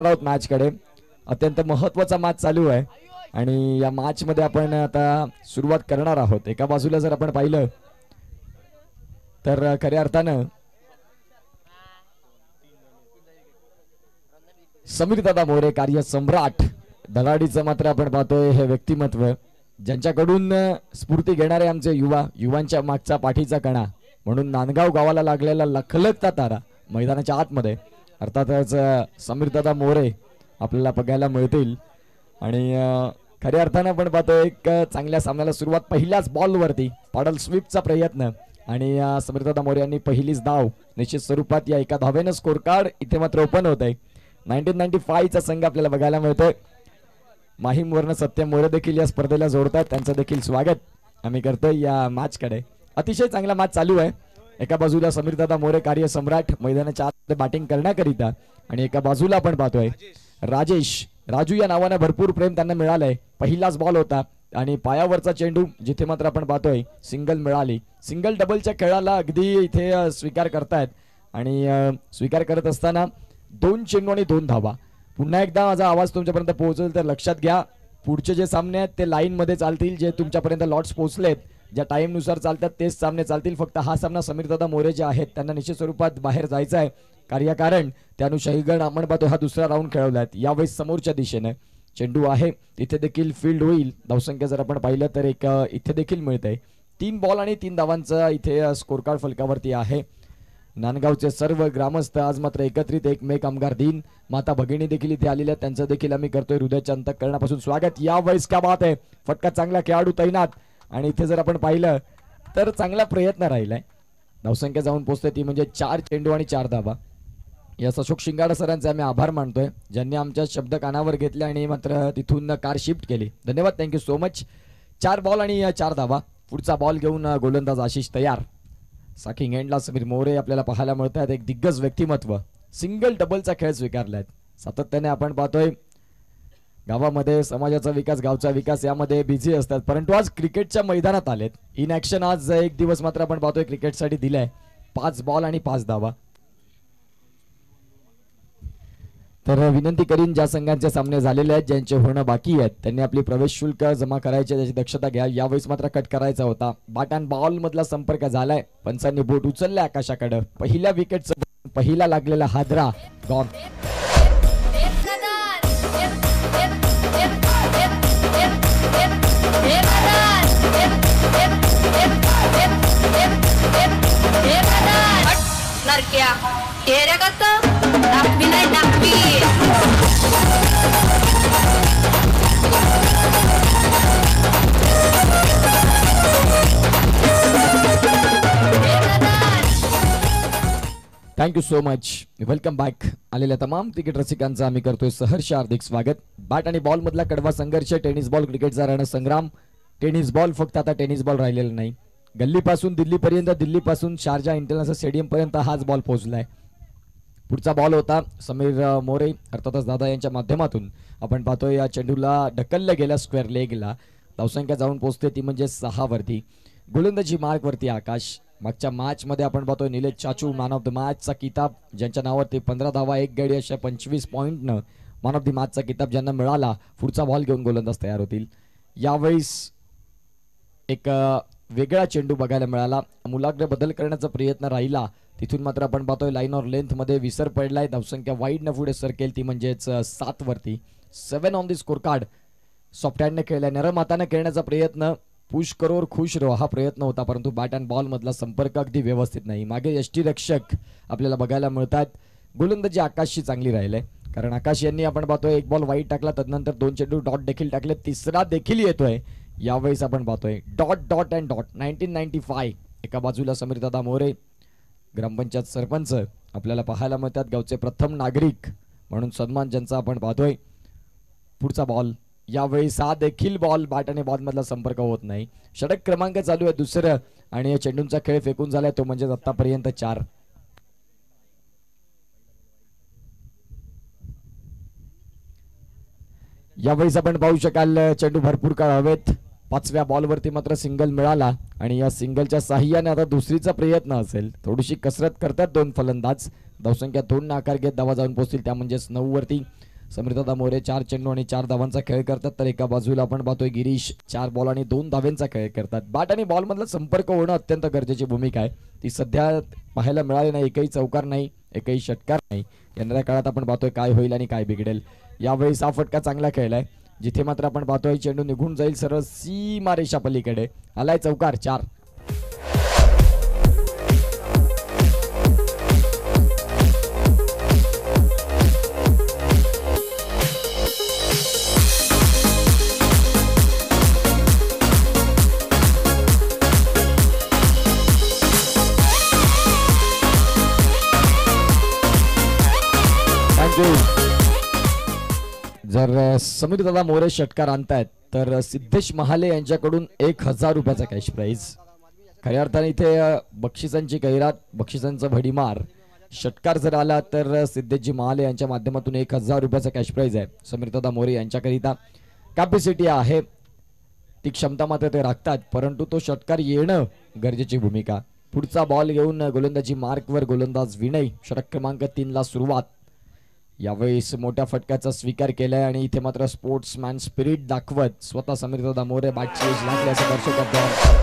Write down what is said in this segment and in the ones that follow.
आहोत मॅच कडे. अत्यंत महत्त्वाचा मॅच चालू आहे आणि या मॅच मध्ये आपण आता सुरुवात करणार आहोत. एका बाजूला जर आपण पाहिलं तर खऱ्या अर्थानं समीर दादा मोरे कार्य सम्राट धडाडीचं मात्र आपण पाहतोय हे व्यक्तिमत्व ज्यांच्याकडून स्फूर्ती घेणारे आमचे युवांच्या मागचा पाठीचा कणा म्हणून नांदगाव गावाला लागलेला लखलखता तारा मैदानाच्या आतमध्ये अर्थातच समीर दादा मोरे आपल्याला बघायला मिळतील. आणि खऱ्या अर्थानं आपण पाहतोय एक चांगल्या सामन्याला सुरुवात पहिल्याच बॉलवरती पॅडल स्वीपचा प्रयत्न आणि समीर दादा मोरे यांनी पहिलीच धाव निश्चित स्वरूपात या एका धावेनं स्कोर कार्ड इथे मात्र ओपन होत आहे. 1995 चा संघ आपल्याला बघायला मिळतोय. माहीम वर्ण सत्यम मोरे देखील या स्पर्धेला जोडतात. त्यांचं देखील स्वागत आम्ही करतोय या मॅच कडे. अतिशय चांगला मॅच चालू आहे. एका बाजूला समीर दादा मोरे कार्य सम्राट मैदानाच्या आत बॅटिंग करण्याकरिता आणि एका बाजूला आपण पाहतोय राजू या नावाने भरपूर प्रेम त्यांना मिळालंय. पहिलाच बॉल होता आणि पायावरचा चेंडू जिथे मात्र आपण पाहतोय सिंगल मिळाली. सिंगल डबलच्या खेळाला अगदी इथे स्वीकार करतायत आणि स्वीकार करत असताना 2 चेंडू आणि 2 धावा. पुन्हा एकदा माझा आवाज तुमच्यापर्यंत पोहोचेल तर लक्षात घ्या पुढचे जे सामने आहेत ते लाईन मध्ये चालतील. जे तुमच्यापर्यंत लॉट्स पोहोचलेत ज्या टाइम नुसार चालतात तेच सामने चालतील. फक्त हा सामना समीर दादा मोरे जे आहेत त्यांना निश्चित स्वरूपात बाहेर जायचं आहे कारण त्यानुसार आपण पाहतो हा दुसरा राऊंड खेळवलाय. यावेळी समोरच्या दिशेने चेंडू आहे तिथे देखील फील्ड होईल. धावसंख्या जर आपण पाहिलं तर एक इथे देखील मिळतंय. 3 बॉल आणि 3 धावांचा इथे स्कोर कार्ड फलकावरती आहे. नांदगावचे सर्व ग्रामस्थ आज मात्र एकत्रित एकमेक कामगार दिन माता भगिनी देखील इथे आलेल्या त्यांचं देखील आम्ही करतोय हृदयाच्या अंतःकरणापासून स्वागत. यावेळेस क्या बात आहे. फटका चांगला खेळाडू तैनात आणि इथे जर आपण पाहिलं तर चांगला प्रयत्न राहिलाय. धावसंख्या जाऊन पोहोचते ती म्हणजे 4 चेंडू आणि 4 धावा. या अशोक शिंगाडे सरांचे आम्ही आभार मानतोय ज्यांनी आमच्या शब्द कानावर घेतले आणि मात्र तिथून कार शिफ्ट केली. धन्यवाद, थँक्यू सो मच. 4 बॉल आणि 4 धावा. पुढचा बॉल घेऊन गोलंदाज आशिष तयार. साकिंग एंडला समीर मोरे आपल्याला पाहायला मिळतात. एक दिग्गज व्यक्तिमत्व सिंगल डबलचा खेळ स्वीकारलाय. सातत्याने आपण पाहतोय गावामध्ये समाजाचा विकास गावचा विकास यामध्ये बिझी असतात परंतु आज क्रिकेटच्या मैदानात आलेत. इन ऍक्शन आज एक दिवस मात्र आपण पाहतोय क्रिकेटसाठी दिलाय. 5 बॉल आणि 5 धावा. तर विनंती करीन ज्या संघांचे सामने झालेले आहेत ज्यांचे होणं बाकी आहेत त्यांनी आपली प्रवेश शुल्क जमा करायचे त्याची दक्षता घ्या. यावेळेस मात्र कट करायचा होता. बॅट अँड बॉल मधला संपर्क झालाय. पंचांनी बोट उचलले आकाशाकडे. पहिल्या विकेटचा पहिला लागलेला हादरा gone. Thank you so much. Welcome back. आलेल्या तमाम क्रिकेट रसिकांचं आम्ही करतोय सहर्ष हार्दिक स्वागत. बॅट आणि बॉल मधला कडवा संघर्ष टेनिस बॉल क्रिकेटचा रणसंग्राम. टेनिस बॉल फक्त आता टेनिस बॉल राहिलेला नाही. गल्लीपासून दिल्लीपर्यंत दिल्लीपासून शारजा इंटरनॅशनल स्टेडियम पर्यंत हाच बॉल पोहोचलाय. पुढचा बॉल होता समीर मोरे अर्थातच दादा यांच्या माध्यमातून आपण पाहतोय या चेंडूला ढकललं गेला स्क्वेअर लेगला. धावसंख्या जाऊन पोहोचते ती म्हणजे 6 वरती. गोलंदाजी मार्क वरती आकाश. मागच्या मॅच मध्ये आपण पाहतोय निलेश चाचू मॅन ऑफ द मॅच चा किताब ज्यांच्या नावावरती 15 धावा 1 गडी अशा 25 पॉइंटनं मॅन ऑफ द मॅच चा किताब ज्यांना मिळाला. पुढचा बॉल घेऊन गोलंदाज तयार होतील. यावेळेस एक वेगळा चेंडू बघायला मिळाला. मुलाग्र बदल करण्याचा प्रयत्न राहिला. तिथून मात्र आपण पाहतोय लाईन ऑर लेंथ मध्ये विसर पडलाय. धावसंख्या वाईड न पुढे सरकेल ती म्हणजेच 7 वरती. 7 on the score card. Soft हँडने खेळलाय. नरम हाताने खेळण्याचा प्रयत्न पुश करो और खुश रहो हा प्रयत्न होता परंतु बॅट अँड बॉल मधला संपर्क अगदी व्यवस्थित नाही. मागे यष्टीरक्षक आपल्याला बघायला मिळतात. गोलंदाजी आकाशची चांगली राहिलंय कारण आकाश यांनी आपण पाहतोय 1 बॉल वाईट टाकला तदनंतर 2 चेंडू डॉट देखील टाकले. तिसरा देखील येतोय. यावेळेस आपण पाहतोय डॉट डॉट अँड डॉट. 1995 एका बाजूला समीर दादा मोरे ग्रामपंचायत सरपंच आपल्याला पाहायला मिळतात. गावचे प्रथम नागरिक म्हणून सन्मान ज्यांचा आपण पाहतोय. पुढचा बॉल यावेळेस हा देखील बॉल बॅट आणि बॉल मधला संपर्क होत नाही. षटक क्रमांक चालू आहे दुसरं आणि चेंडूंचा खेळ फेकून झालाय तो म्हणजे आतापर्यंत 4. यावेळेस आपण पाहू शकाल चेंडू भरपूर काळ हवेत. 5व्या बॉलवरती मात्र सिंगल मिळाला आणि या सिंगलच्या साह्याने आता दुसरीचा प्रयत्न असेल. थोडीशी कसरत करतात 2 फलंदाज. धावसंख्या 2 ने आकार घेत धावा जाऊन पोहोचतील त्या म्हणजेच 9 वरती. समीरदादा मोरे 4 चेंडू आणि 4 धावांचा खेळ करतात, तर एका बाजूला आपण पाहतोय गिरीश 4 बॉल आणि 2 धावांचा खेळ करतात. बॅट आणि बॉल मधला संपर्क होणं अत्यंत गरजेची भूमिका आहे, ती सध्या पाहायला मिळाली नाही. एकही चौकार नाही, एकही षटकार नाही. येणाऱ्या काळात आपण पाहतोय काय होईल आणि काय बिघडेल. यावेळी 6 फटका चांगला खेळलाय, जिथे मात्र आपण पाहतोय चेंडू निघून जाईल सरळ सीमा रेषा पलीकडे. आलाय चौकार 4. जर समीरदादा मोरे षटकार आणतायत तर सिद्धेश महाले यांच्याकडून 1000 रुपयाचा कॅश प्राइज. खऱ्या अर्थाने इथे बक्षिसांची कैरात, बक्षिसांचा भडीमार. षटकार जर आला तर सिद्धेशजी महाले यांच्या माध्यमातून 1000 रुपयाचा कॅश प्राइज आहे समीरदादा मोरे यांच्याकरिता. कॅपॅसिटी आहे, ती क्षमता मात्र ते राखतात, परंतु तो षटकार येणं गरजेची भूमिका. पुढचा बॉल घेऊन गोलंदाजी मार्कवर गोलंदाज विनय. षटक क्रमांक 3 ला सुरुवात. यावेळेस मोठ्या फटक्याचा स्वीकार केलाय आणि इथे मात्र स्पोर्ट्समॅन स्पिरिट दाखवत स्वतः समीरदादा मोरे बॅटची एज लागली असं दर्शक करतात.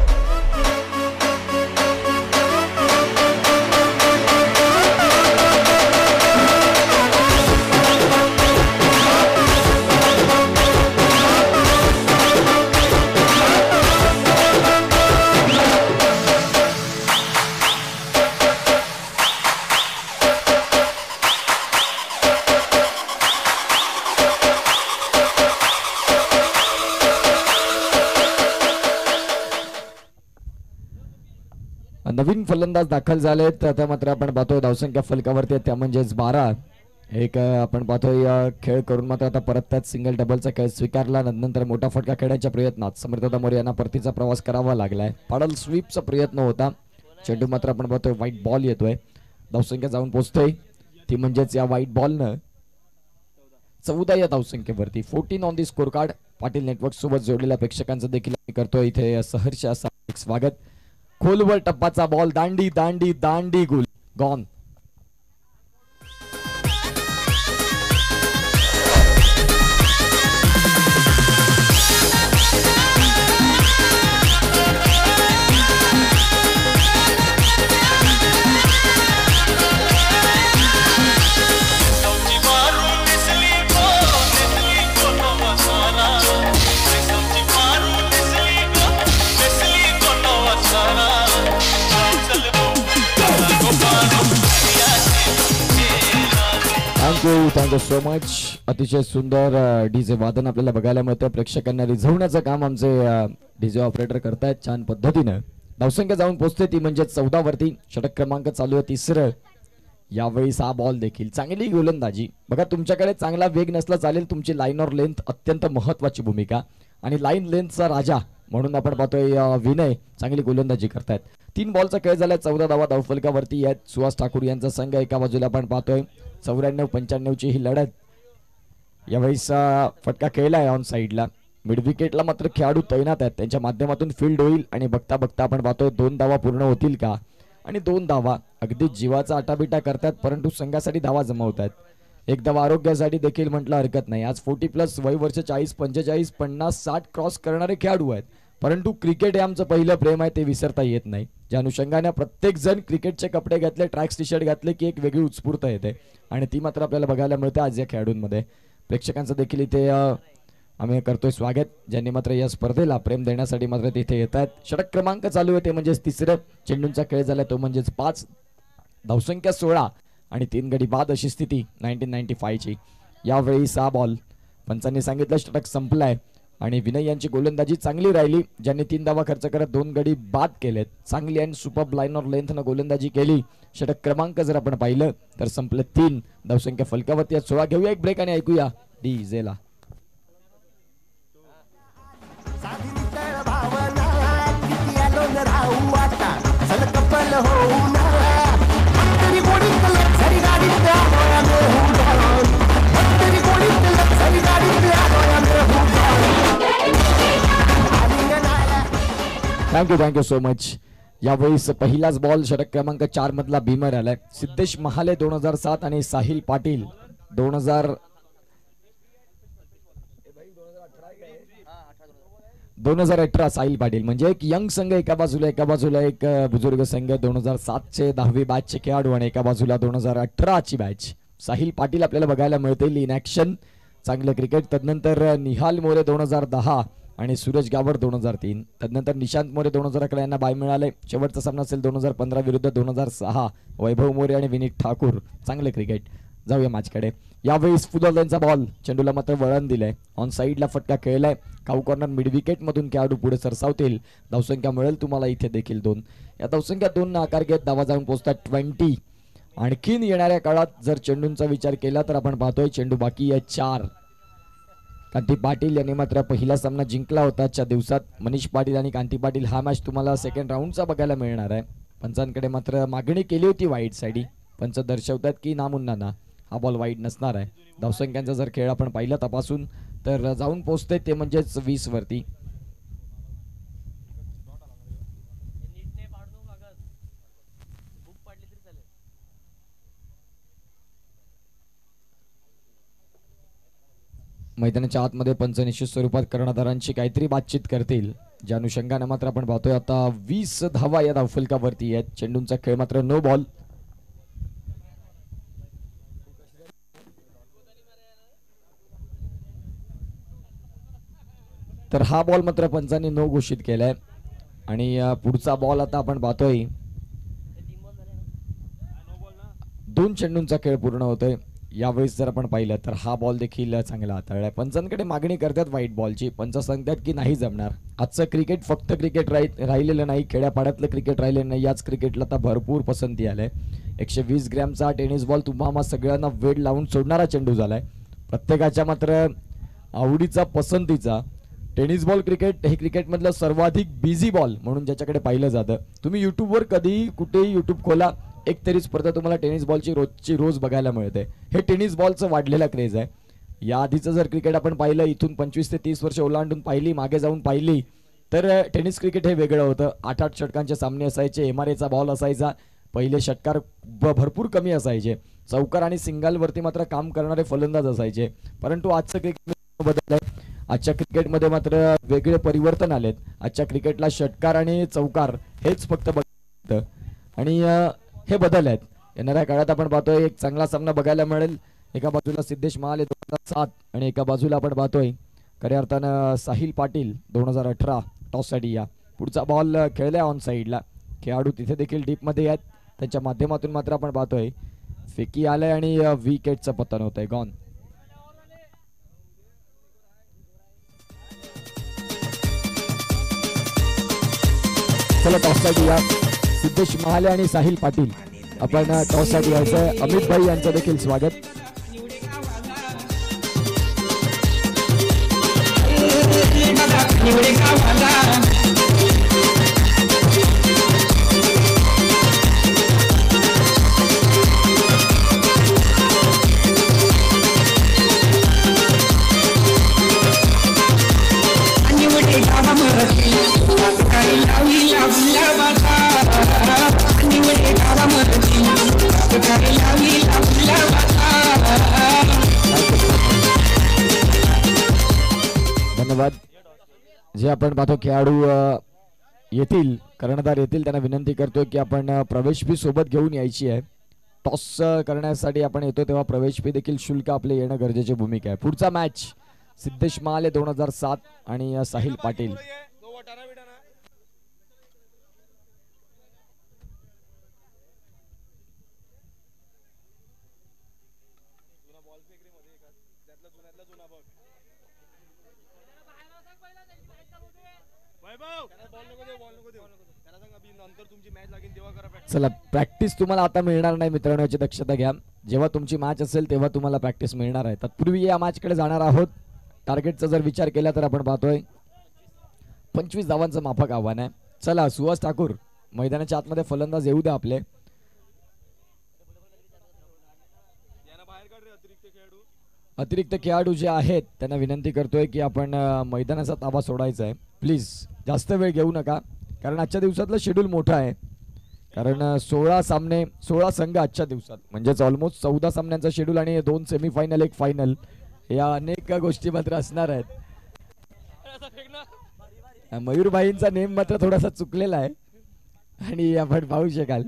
नवीन फलंदाज दाखल झालेत. आता मात्र आपण पाहतोय धावसंख्या फलकावरती त्या म्हणजेच 12. एक आपण पाहतोय खेळ करून मात्र आता परत त्यात सिंगल डबलचा खेळ स्वीकारला. नंतर मोठा फटका खेळण्याच्या प्रयत्नात समीरदादा मोरे यांना परतीचा प्रवास करावा लागलाय. पाडल स्वीपचा प्रयत्न होता, चेंडू मात्र आपण पाहतोय व्हाईट बॉल येतोय. धावसंख्या जाऊन पोहोचतोय, ती म्हणजेच या व्हाईट बॉलनं 14 या धावसंख्येवरती 14 on the score card. Patil network सोबत जोडलेल्या प्रेक्षकांचं देखील करतोय इथे सहर्ष असा स्वागत. खोलवर टप्पाचा बॉल, दांडी दांडी दांडी गुल गॉन. Thank you so much. अतिशय सुंदर डीजे वादन आपल्याला बघायला मिळतं. प्रेक्षकांना रिझवण्याचं काम आमचे डीजे ऑपरेटर करतायत छान पद्धतीनं. धावसंख्या जाऊन पोहोचते ती म्हणजे 14 वरती. षटक क्रमांक चालू आहे 3रं. यावेळी 6 बॉल देखील. चांगली गोलंदाजी. बघा, तुमच्याकडे चांगला वेग नसला चालेल, तुमची लाईन और लेंथ अत्यंत महत्वाची भूमिका. आणि लाईन लेंथचा राजा म्हणून आपण पाहतोय विनय चांगली गोलंदाजी करतायत. 3 बॉलचा खेळ झाला. 14 धावा धावफलकावरती आहेत. सुहास ठाकूर यांचा संघ एका बाजूला आपण पाहतोय. 94-95 ची ही लढत. यावेळेस फटका खेळलाय ऑन साईडला. मिड विकेटला मात्र खेळाडू तैनात आहेत, त्यांच्या माध्यमातून फील्ड होईल आणि बघता बघता आपण पाहतोय 2 धावा पूर्ण होतील का. आणि 2 धावा अगदी जीवाचा आटाबिटा करतात, परंतु संघासाठी धावा जमवतात. एक धावा आरोग्यासाठी देखील म्हटलं हरकत नाही. आज 40+ वय वर्ष 40, 45, 50, 60 क्रॉस करणारे खेळाडू आहेत, परंतु क्रिकेट हे आमचं पहिलं प्रेम आहे, ते विसरता येत नाही. ज्या अनुषंगाने प्रत्येक जण क्रिकेटचे कपडे घातले, ट्रॅक्स टी शर्ट घातले की एक वेगळी उत्स्फूर्त येते आणि ती मात्र आपल्याला बघायला मिळते आज या खेळाडूंमध्ये. प्रेक्षकांचं देखील इथे आम्ही करतोय स्वागत, ज्यांनी मात्र या स्पर्धेला प्रेम देण्यासाठी मात्र तिथे येत आहेत. षटक क्रमांक चालू आहे ते म्हणजेच 3रं. चेंडूंचा खेळ झाला तो म्हणजेच 5. धावसंख्या 16 आणि 3 गडी बाद अशी स्थिती 1995 ची. यावेळी 6 बॉल. पंचांनी सांगितलं षटक संपलाय आणि विनय यांची गोलंदाजी चांगली राहिली, ज्यांनी 3 धावा खर्च करत 2 गडी बाद केलेत. चांगली आणि सुपर लाईन और लेंथनं गोलंदाजी केली. षटक क्रमांक जर आपण पाहिलं तर संपले 3. धावसंख्या फलकावरती 16. घेऊया एक ब्रेक आणि ऐकूया डीजेला. Thank you so much. यावेळेस पहिलाच बॉल षटक क्रमांक 4 मधला भीमर आलाय. सिद्धेश महाले 2007 आणि साहिल पाटील 2000 2018 साहिल पाटील म्हणजे एक यंग संघ एका बाजूला एक बुजुर्ग संघ 2007चे 10वी बॅचचे खेळाडू आणि एका बाजूला 2018ची बॅच. साहिल पाटील आपल्याला बघायला मिळतील इन ॲक्शन. चांगलं क्रिकेट. तदनंतर निहाल मोरे 2010 आणि सूरज गावड 2003. तदनंतर निशांत मोरे 2011 यांना बाय मिळाले. शेवटचा सामना असेल 2015 विरुद्ध 2006 वैभव मोरे आणि विनीत ठाकूर. चांगले क्रिकेट. जाऊया मॅचकडे. यावेळेस फुलॉलचा बॉल चेंडूला मात्र वळण दिलंय. ऑन साईडला फटका खेळलाय. काऊ कॉर्नर मिड विकेट मधून खेळाडू पुढे सरसावतील. धावसंख्या मिळेल तुम्हाला इथे देखील 2. या धावसंख्या 2 आकार घेत धावा जाऊन पोहोचतात 20. आणखीन येणाऱ्या काळात जर चेंडूंचा विचार केला तर आपण पाहतोय चेंडू बाकी आहे 4. कांती पाटील यांनी मात्र पहिला सामना जिंकला होता आजच्या दिवसात. मनीष पाटील आणि कांती पाटील हा मॅच तुम्हाला सेकंड राऊंडचा बघायला मिळणार आहे. पंचांकडे मात्र मागणी केली होती वाईट साईडी. पंच दर्शवतात की नामुन्ना हा बॉल वाईट नसणार आहे. धावसंख्यांचा जर खेळ आपण पाहिला तपासून तर जाऊन पोहोचते ते म्हणजेच 20 वरती. मैदानाच्या आतमध्ये पंच निश्चित स्वरूपात कर्णधारांची काहीतरी बातचीत करतील. ज्या अनुषंगाने मात्र आपण पाहतोय आता 20 धावा या धावफलकावरती आहेत. चेंडूंचा खेळ मात्र नो बॉल. तर हा बॉल मात्र पंचांनी नो घोषित केलाय. आणि पुढचा बॉल आता आपण पाहतोय 2 चेंडूंचा खेळ पूर्ण होतोय. यावेळेस जर आपण पाहिलं तर हा बॉल देखील चांगला हाताळलाय. पंचांकडे मागणी करतात व्हाईट बॉलची. पंच सांगतात की नाही जमणार. आजचं क्रिकेट फक्त क्रिकेट राहिलेलं नाही, खेड्यापाड्यातलं क्रिकेट राहिलेलं नाही. याच क्रिकेटला आता भरपूर पसंती आलाय. 120 ग्रॅमचा टेनिस बॉल तुम्हाला सगळ्यांना वेळ लावून सोडणारा चेंडू झालाय. प्रत्येकाच्या मात्र आवडीचा पसंतीचा टेनिस बॉल क्रिकेट हे क्रिकेटमधलं सर्वाधिक बिझी बॉल म्हणून ज्याच्याकडे पाहिलं जातं. तुम्ही यूट्यूबवर कधीही कुठेही यूट्यूब खोला, एक तरी स्पर्धा तुम्हाला टेनिस बॉलची रोज बघायला मिळते. हे टेनिस बॉलचं वाढलेला क्रेज आहे. या आधीचं जर क्रिकेट आपण पाहिलं, इथून 25 ते 30 वर्ष ओलांडून पाहिली, मागे जाऊन पाहिली तर टेनिस क्रिकेट हे वेगळं होतं. 8-8 षटकांचे सामने असायचे. MRAचा बॉल असायचा. पहिले षटकार भरपूर कमी असायचे. चौकार आणि सिंगलवरती मात्र काम करणारे फलंदाज असायचे. परंतु आजचं क्रिकेट बदललंय. आजच्या क्रिकेटमध्ये मात्र वेगळे परिवर्तन आलेत. आजच्या क्रिकेटला षटकार आणि चौकार हेच फक्त बघतं आणि हे बदल आहेत. येणाऱ्या काळात आपण पाहतोय एक चांगला सामना बघायला मिळेल. एका बाजूला सिद्धेश महाले 2007 आणि एका बाजूला आपण पाहतोय खऱ्या अर्थानं साहिल पाटील 2018 टॉससाठी. या पुढचा बॉल खेळलाय ऑन साईडला. खेळाडू तिथे देखील डीपमध्ये आहेत. त्यांच्या माध्यमातून मात्र आपण पाहतोय फेकी आलाय आणि विकेटचं पतन होत आहे. गॉन. चला टॉससाठी या. सिद्धेश महाले आणि साहिल पाटील आपण टॉससाठी यायचं. अमित भाई यांचं देखील स्वागत. धन्यवाद. जे आपण पाहतो खेळाडू येतील, कर्णधार येतील, त्यांना विनंती करतोय की आपण प्रवेश फी सोबत घेऊन यायची आहे. टॉस करण्यासाठी आपण येतो तेव्हा प्रवेश फी देखील शुल्क आपले येणं गरजेची भूमिका आहे. पुढचा मॅच सिद्धेश महाले 2007 आणि साहिल पाटील. चला प्रॅक्टिस तुम्हाला आता मिळणार नाही मित्रांनो, याची दक्षता घ्या. जेव्हा तुमची मॅच असेल तेव्हा तुम्हाला प्रॅक्टिस मिळणार आहे. तत्पूर्वी या मॅचकडे जाणार आहोत. टार्गेटचा जर विचार केला तर आपण पाहतोय 25 धावांचं माफक आव्हान आहे. चला सुहास ठाकूर मैदानाच्या आतमध्ये फलंदाज येऊ द्या आपले. अतिरिक्त खेळाडू जे आहेत त्यांना विनंती करतोय की आपण मैदानाचा ताबा सोडायचा आहे. प्लीज जास्त वेळ घेऊ नका, कारण आजच्या दिवसातलं शेड्यूल मोठं आहे. कारण 16 सामने 16 संघ आजच्या दिवसात, म्हणजेच ऑलमोस्ट 14 सामन्यांचा शेड्यूल आणि 2 सेमीफायनल 1 फायनल, या अनेक गोष्टी मात्र असणार आहेत. मयूरबाईंचा नेम मात्र थोडासा चुकलेला आहे आणि आपण पाहू शकाल.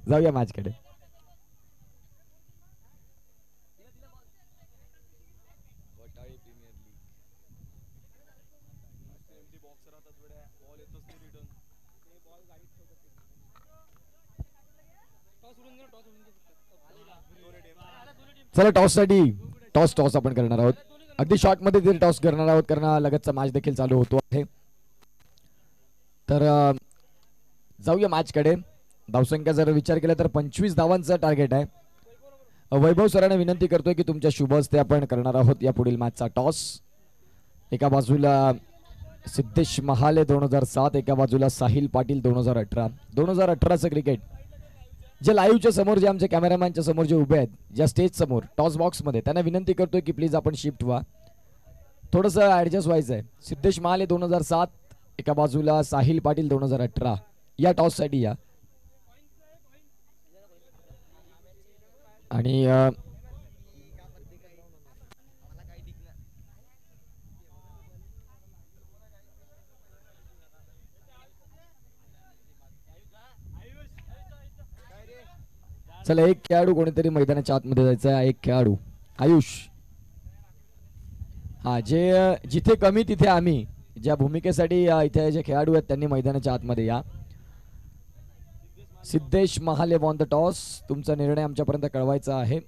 जाऊया मॅच कडे. चला टॉस साठी टॉस आपण करणार आहोत. अगदी शॉर्ट मध्ये तरी टॉस करणार आहोत कारण लगतचा मॅच देखील चालू होतो आहे. तर जाऊया मॅच कडे. धावसंख्या जर विचार केला तर 25 धावांचा टार्गेट आहे. वैभव सरांना विनंती करतोय की तुमच्या शुभ हस्ते आपण करणार आहोत या पुढील मॅचचा टॉस. एका बाजूला सिद्धेश महाले 2007, एका बाजूला साहिल पाटील 2018. 2018चं क्रिकेट जे लाईव्हच्या समोर जे आमचे कॅमेरामॅनच्या समोर जे उभे आहेत ज्या स्टेज समोर टॉस बॉक्स मध्ये त्यांना विनंती करतोय की प्लीज आपण शिफ्ट व्हा. थोडंसं ऍडजस्ट व्हायचं आहे. सिद्धेश महाले 2007, एका बाजूला साहिल पाटील 2018 या टॉस साठी या. आणि चला एक खेळाडू कोणीतरी मैदानाच्या आतमध्ये जायचं आहे. एक खेळाडू आयुष. हा जे जिथे कमी तिथे आम्ही ज्या भूमिकेसाठी इथे जे खेळाडू आहेत त्यांनी मैदानाच्या आतमध्ये या. Siddhesh Mahale won the toss. तुमचा निर्णय आमच्यापर्यंत कळवायचा आहे.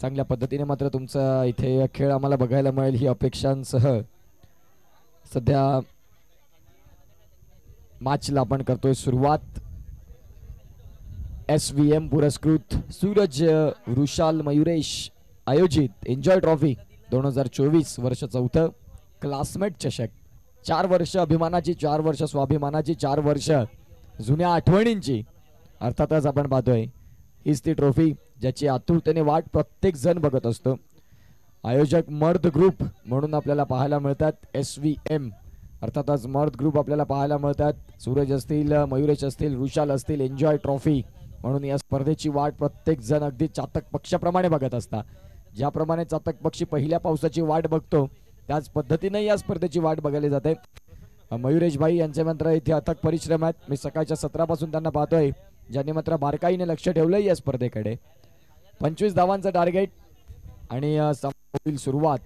चांगल्या पद्धतीने मात्र तुमचा इथे खेळ आम्हाला बघायला मिळेल ही अपेक्षांसह सध्या मॅचला आपण करतोय सुरुवात. SVM पुरस्कृत सूरज वृषाल मयुरेश आयोजित एन्जॉय ट्रॉफी 2024 वर्ष 4थं क्लासमेट चषक. 4 वर्ष अभिमानाची, 4 वर्ष स्वाभिमानाची, 4 वर्ष जुन्या आठवणींची. अर्थातच आपण पाहतोय हीच ती ट्रॉफी ज्याची आतुरतेने वाट प्रत्येक जण बघत असतो. आयोजक मर्द ग्रुप म्हणून आपल्याला पाहायला मिळतात SVM. अर्थातच मर्द ग्रुप आपल्याला पाहायला मिळतात. सूरज असतील, मयुरेश असतील, वृषाल असतील. एन्जॉय ट्रॉफी म्हणून या स्पर्धेची वाट प्रत्येक जण अगदी चातक पक्षाप्रमाणे बघत असतात. ज्याप्रमाणे चातक पक्षी पहिल्या पावसाची वाट बघतो त्याच पद्धतीने या स्पर्धेची वाट बघायला जाते. मयुरेश भाई यांचे मात्र इथे अथक परिश्रम आहेत. मी सकाळच्या सत्रापासून त्यांना पाहतोय ज्यांनी मात्र बारकाईने लक्ष ठेवलंय या स्पर्धेकडे. 25 धावांचं टार्गेट आणि सुरुवात.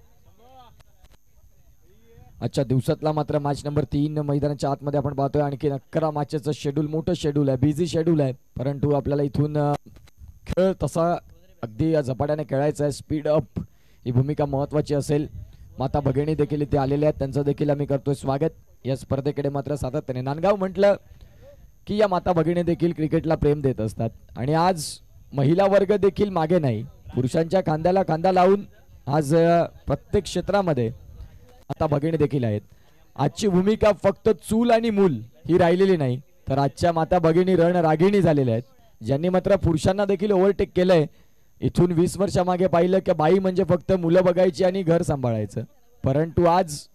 आजच्या दिवसातला मात्र मॅच नंबर 3 मैदानाच्या आतमध्ये आपण पाहतोय. आणखी 11 मॅचेसचं शेड्यूल, मोठं शेड्यूल आहे, बिझी शेड्यूल आहे. परंतु आपल्याला इथून खेळ तसा अगदी झपाट्याने खेळायचा आहे. स्पीड अप ही भूमिका महत्वाची असेल. माता भगिनी देखील इथे आलेले आहेत, त्यांचं देखील आम्ही करतोय स्वागत. या स्पर्धेकडे मात्र सातत्याने नांदगाव म्हटलं की या माता भगिनी देखील क्रिकेटला प्रेम देत असतात आणि आज महिला वर्ग देखील मागे नाही. पुरुषांच्या खांद्याला खांदा लावून आज प्रत्येक क्षेत्रामध्ये आता भगिनी देखील आहेत. आजची भूमिका फक्त चूल आणि मूल ही राहिलेली नाही, तर आजच्या माता भगिनी रणरागिणी झालेल्या आहेत, ज्यांनी मात्र पुरुषांना देखील ओव्हरटेक केलंय. इथून 20 वर्षामागे पाहिलं की बाई म्हणजे फक्त मुलं बघायची आणि घर सांभाळायचं, परंतु आज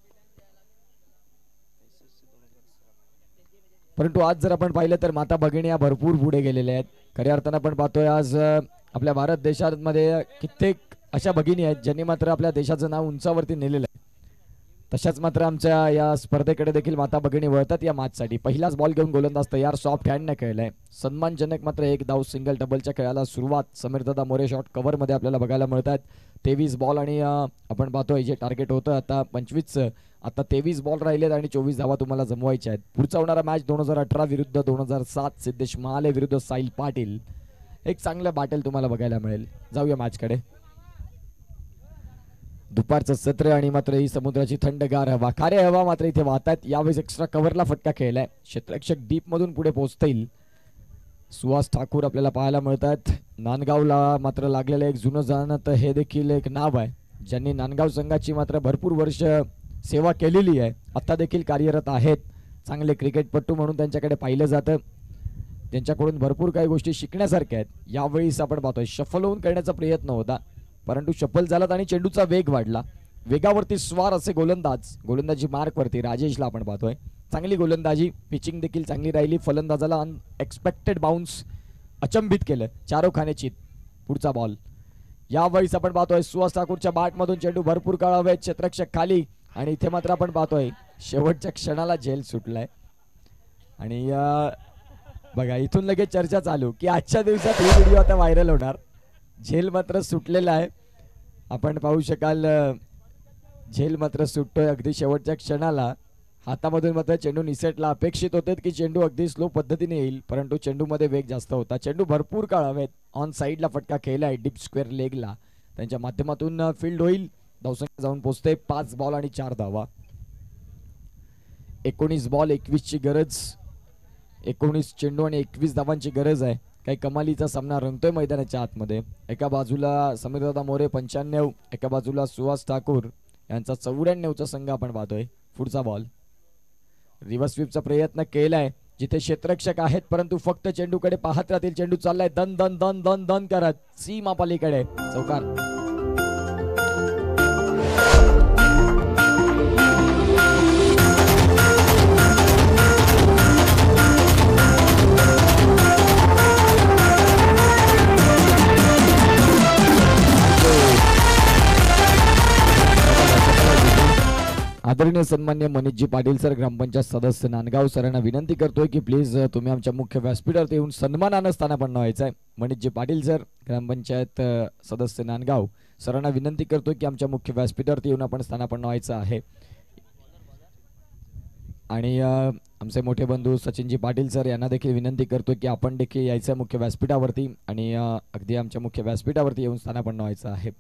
जर आपण पाहिलं तर माता भगिनी या भरपूर पुढे गेलेल्या आहेत. खऱ्या अर्थानं आपण पाहतोय आज आपल्या भारत देशामध्ये कित्येक अशा भगिनी आहेत ज्यांनी मात्र आपल्या देशाचं नाव उंचावरती नेलेलं आहे. तशाच मात्र आमच्या या स्पर्धेकडे देखील माता भगिनी वळतात या मॅचसाठी. पहिलाच बॉल घेऊन गोलंदाज तयार, सॉफ्ट हँडने खेळलाय. सन्मानजनक मात्र एक धाव सिंगल डबलच्या खेळाला सुरुवात. समीरदादा मोरे शॉट कव्हर मध्ये आपल्याला बघायला मिळतात. 23 बॉल आणि आपण पाहतोय जे टार्गेट होतं आता 25चं, आता 23 बॉल राहिलेत आणि 24 धावा तुम्हाला जमवायच्या आहेत. पुढचा होणारा मॅच 2018 विरुद्ध 2007 सिद्धेश महाले विरुद्ध साहिल पाटील. एक चांगलं बॅटल तुम्हाला बघायला मिळेल. जाऊया मॅचकडे. दुपारचं सत्र आणि मात्र ही समुद्राची थंडगार हवा, खारे हवा मात्र इथे वाहतात. यावेळेस एक्स्ट्रा कव्हरला फटका खेळलाय. क्षेत्ररक्षक डीप मधून पुढे पोहोचतील. सुहास ठाकूर आपल्याला पाहायला मिळतात. नांदगावला मात्र लागलेलं एक जुनं जाणत हे देखील एक नाव आहे, ज्यांनी नांदगाव संघाची मात्र भरपूर वर्ष सेवा केलेली आहे, आता देखील कार्यरत आहेत. चांगले क्रिकेटपटू म्हणून त्यांच्याकडे पाहिलं जातं. त्यांच्याकडून भरपूर काही गोष्टी शिकण्यासारख्या आहेत. यावेळेस आपण पाहतोय शफल होऊन करण्याचा प्रयत्न होता, परंतु शफल झालात आणि चेंडूचा वेग वाढला. वेगावरती स्वार असे गोलंदाजी मार्क वरती राजेशला आपण पाहतोय. चांगली गोलंदाजी, पिचिंग देखील चांगली राहिली. फलंदाजाला अनएक्सपेक्टेड बाउन्स अचंबित केलं. चारो खाण्याची पुढचा बॉल. यावेळेस आपण पाहतोय सुहास ठाकूरच्या बॅट मधून चेंडू भरपूर काढावे. क्षेत्ररक्षक खाली आणि इथे मात्र आपण पाहतोय शेवटच्या क्षणाला झेल सुटलाय. आणि बघा इथून लगेच चर्चा चालू की आजच्या दिवसात ही व्हिडिओ आता व्हायरल होणार. झेल मात्र सुटलेला आहे, आपण पाहू शकाल. झेल मात्र सुटतोय अगदी शेवटच्या क्षणाला. हातामधून मात्र चेंडू निसटला. अपेक्षित होते की चेंडू अगदी स्लो पद्धतीने येईल, परंतु चेंडूमध्ये वेग जास्त होता. चेंडू भरपूर काळ हवेत ऑन साईडला फटका खेळलाय डीप स्क्वेअर लेगला. त्यांच्या माध्यमातून फील्ड होईल. धावसंख्या जाऊन पोहोचते 5 बॉल आणि 4 धावा. 19 बॉल 21 ची गरज. 19 चेंडू आणि 21 धावांची गरज आहे. काही कमालीचा सामना रंगतोय मैदानाच्या आतमध्ये. एका बाजूला समीरदादा मोरे 95, एका बाजूला सुहास ठाकूर यांचा 94चा संघ आपण पाहतोय. पुढचा बॉल रिव्हर्स स्वीपचा प्रयत्न केलाय जिथे क्षेत्ररक्षक आहेत, परंतु फक्त चेंडूकडे पाहत राहतील. चेंडू चाललाय दन दन दन दन दन करत सीमा पलीकडे. चौकार. आदरणीय सन्मान्य मनीषजी पाटील सर, ग्रामपंचायत सदस्य नांदगाव सरांना विनंती करतोय की प्लीज तुम्ही आमच्या मुख्य व्यासपीठावर येऊन सन्मानानं स्थानापन्न व्हायचं आहे. मनीषजी पाटील सर, ग्रामपंचायत सदस्य नांदगाव सरांना विनंती करतोय की आमच्या मुख्य व्यासपीठावर येऊन आपण स्थानापन्न व्हायचं आहे. आणि आमचे मोठे बंधू सचिनजी पाटील सर यांना देखील विनंती करतोय की आपण देखील यायचं मुख्य व्यासपीठावरती आणि अगदी आमच्या मुख्य व्यासपीठावरती येऊन स्थानापन्न व्हायचं आहे.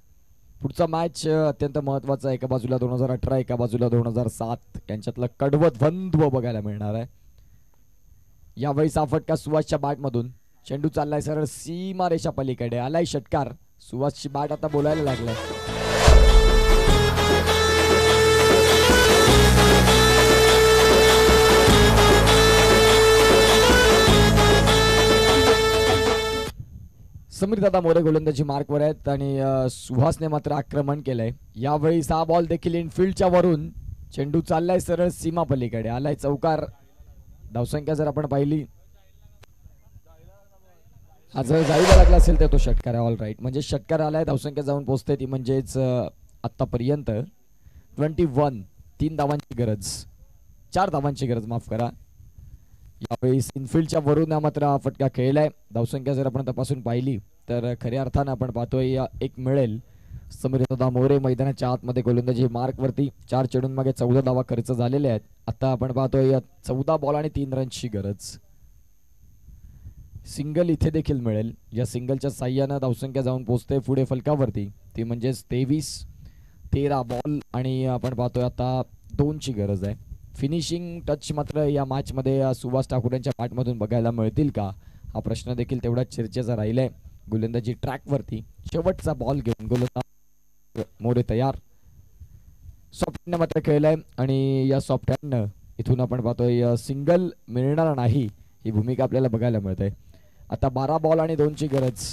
पुढचा मॅच अत्यंत महत्त्वाचा. एका बाजूला 2018, एका बाजूला 2007 यांच्यातलं कडवं द्वंद्व बघायला मिळणार आहे. यावेळी फटका सुहासच्या बॅटमधून. चेंडू चाललाय सरळ सीमा रेषा पलीकडे. आलाय षटकार. सुहासची बॅट आता बोलायला लागलाय. समीरदादा मोरे गोलंदाजी मार्कवर आहेत आणि सुहासने मात्र आक्रमण केलंय. यावेळी 6 बॉल देखील इनफिल्डच्या वरून. चेंडू चाललाय सरळ सीमा पलीकडे. आलाय चौकार. धावसंख्या जर आपण पाहिली, हा जर जायला लागला असेल तर तो षटकार आहे. ऑल राईट, म्हणजे षटकार आलाय. धावसंख्या जाऊन पोहोचते ती म्हणजेच आतापर्यंत 21. 3 धावांची गरज, 4 धावांची गरज, माफ करा. यावेळी इनफिल्डच्या वरून मात्र हा फटका खेळलाय. धावसंख्या जर आपण तपासून पाहिली तर खऱ्या अर्थानं आपण पाहतोय एक मिळेल. समीरदादा मोरे मैदानाच्या आतमध्ये गोलंदाजी मार्कवरती. 4 चेंडूंमागे 14 धावा खर्च झालेले आहेत. आता आपण पाहतोय 14 बॉल आणि 3 रन्सची गरज. सिंगल इथे देखील मिळेल. या सिंगलच्या साह्यानं धावसंख्या जाऊन पोहोचते पुढे फलकावरती ती म्हणजेच 23. 13 बॉल आणि आपण पाहतोय आता 2ची गरज आहे. फिनिशिंग टच मात्र या मॅचमध्ये सुहास ठाकूर यांच्या बॅटमधून बघायला मिळतील का, हा प्रश्न देखील तेवढा चर्चेचा राहिलाय. गोलंदाजी ट्रॅकवरती. शेवटचा बॉल घेऊन गोलंदाज मोरे तयार. सॉफ्ट हँड मात्र खेळलाय आणि या सॉफ्ट हँडनं इथून आपण पाहतोय सिंगल मिळणार नाही ही भूमिका आपल्याला बघायला मिळते. आता 12 बॉल आणि 2ची गरज.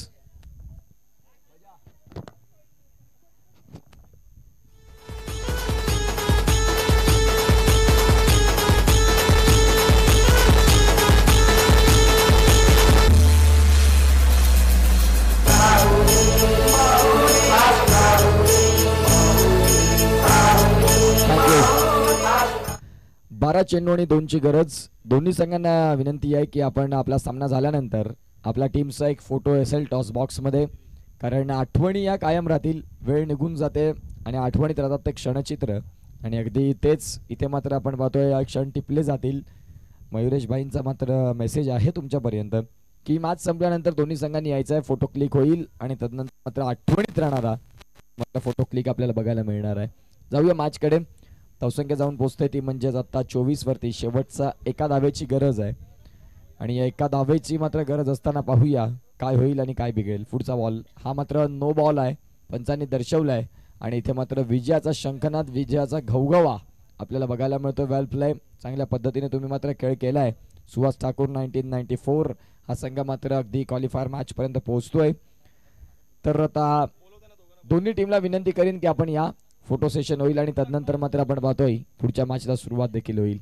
बारा चेंडू आणि 2ची गरज. दोन्ही संघांना विनंती आहे की आपण आपला सामना झाल्यानंतर आपल्या टीमचा एक फोटो असेल टॉस बॉक्समध्ये, कारण आठवणी या कायम राहतील. वेळ निघून जाते आणि आठवणीत राहतात ते क्षणचित्र आणि अगदी तेच इथे मात्र आपण पाहतोय क्षण टिपले जातील. मयुरेश भाईंचा मात्र मेसेज आहे तुमच्यापर्यंत की मॅच संपल्यानंतर दोन्ही संघांनी यायचं आहे. फोटो क्लिक होईल आणि तदनंतर मात्र आठवणीत राहणारा मात्र फोटो क्लिक आपल्याला बघायला मिळणार आहे. जाऊया मॅचकडे. धावसंख्या जाऊन पोहोचते ती म्हणजेच आता 24 वरती. शेवटचा एका धावेची गरज आहे आणि या एका धावेची मात्र गरज असताना पाहूया काय होईल आणि काय बिघडेल. पुढचा बॉल हा मात्र नो बॉल आहे, पंचांनी दर्शवलाय आणि इथे मात्र विजयाचा शंखनाद, विजयाचा घवघवा आपल्याला बघायला मिळतो. वेल प्ले, चांगल्या पद्धतीने तुम्ही मात्र खेळ केलाय. सुहास ठाकूर 1994 हा संघ मात्र अगदी क्वालिफायर मॅच पर्यंत पोहोचतोय. तर आता दोन्ही टीमला विनंती करीन की आपण या फोटो सेशन होईल आणि तदनंतर मात्र आपण पाहतोय पुढच्या मॅचला सुरुवात देखील होईल.